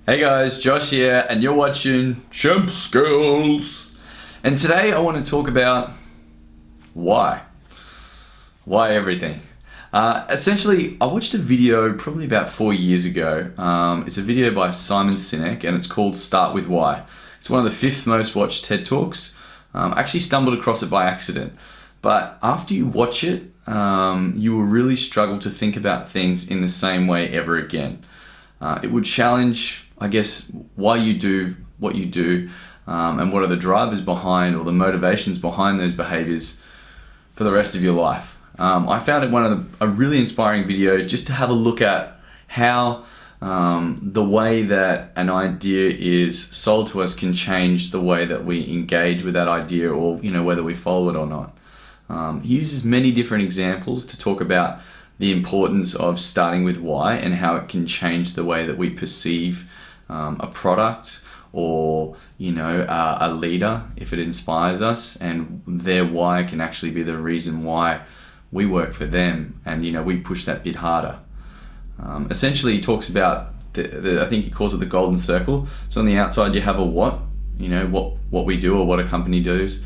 Hey guys, Josh here, and you're watching Chimp Skills. And today I want to talk about why. Why everything. Essentially, I watched a video probably about 4 years ago. It's a video by Simon Sinek, and it's called Start With Why. It's one of the 5th most watched TED Talks. I actually stumbled across it by accident. But after you watch it, you will really struggle to think about things in the same way ever again. It would challenge, I guess, why you do what you do, and what are the drivers behind or the motivations behind those behaviors for the rest of your life. I found it a really inspiring video just to have a look at how the way that an idea is sold to us can change the way that we engage with that idea, or whether we follow it or not. He uses many different examples to talk about the importance of starting with why and how it can change the way that we perceive a product or a leader if it inspires us, and their why can actually be the reason why we work for them and we push that bit harder. Essentially, he talks about I think he calls it the golden circle. So on the outside you have a what we do or what a company does.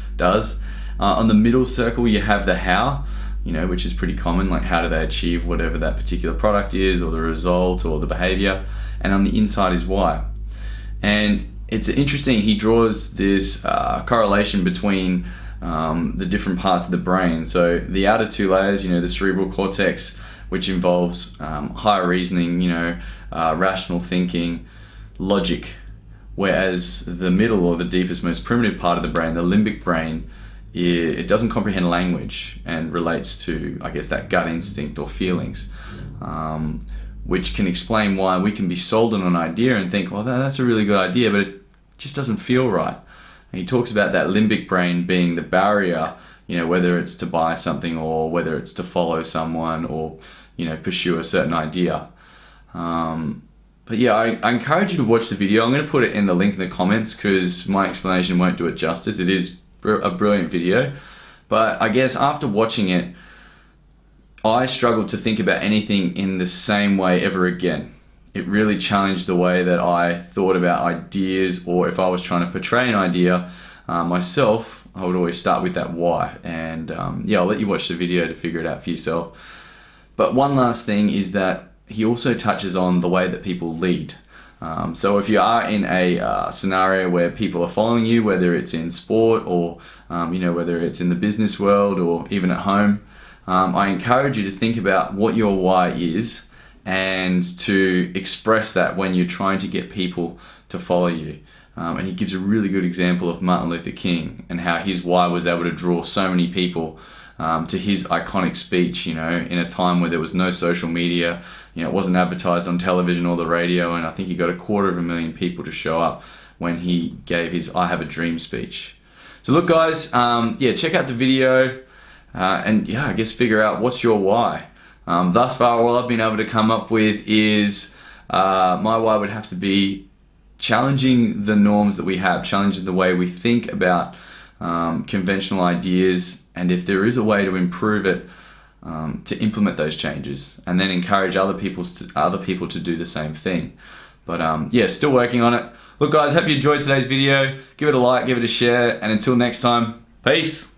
On the middle circle you have the how, which is pretty common, like how do they achieve whatever that particular product is or the result or the behavior. And on the inside is why. And it's interesting, he draws this correlation between the different parts of the brain. So the outer two layers, the cerebral cortex, which involves higher reasoning, rational thinking, logic. Whereas the middle, or the deepest, most primitive part of the brain, the limbic brain, it doesn't comprehend language and relates to, I guess, that gut instinct or feelings, which can explain why we can be sold on an idea and think, well, that's a really good idea, but it just doesn't feel right. And he talks about that limbic brain being the barrier, whether it's to buy something or whether it's to follow someone or, pursue a certain idea. But yeah, I encourage you to watch the video. I'm going to put it in the link in the comments because my explanation won't do it justice. It is a brilliant video, but I guess after watching it, I struggled to think about anything in the same way ever again. It really challenged the way that I thought about ideas, or if I was trying to portray an idea myself, I would always start with that why. And yeah, I'll let you watch the video to figure it out for yourself. But one last thing is that he also touches on the way that people lead. So if you are in a scenario where people are following you, whether it's in sport or whether it's in the business world or even at home, I encourage you to think about what your why is and to express that when you're trying to get people to follow you. And he gives a really good example of Martin Luther King and how his why was able to draw so many people to his iconic speech, in a time where there was no social media, it wasn't advertised on television or the radio, and I think he got 250,000 people to show up when he gave his I Have a Dream speech. So look guys, check out the video and I guess figure out what's your why. Thus far, all I've been able to come up with is my why would have to be challenging the norms that we have, challenging the way we think about conventional ideas, and if there is a way to improve it, to implement those changes, and then encourage other people to do the same thing. But yeah, still working on it. Look guys, hope you enjoyed today's video. Give it a like, give it a share, and until next time, peace.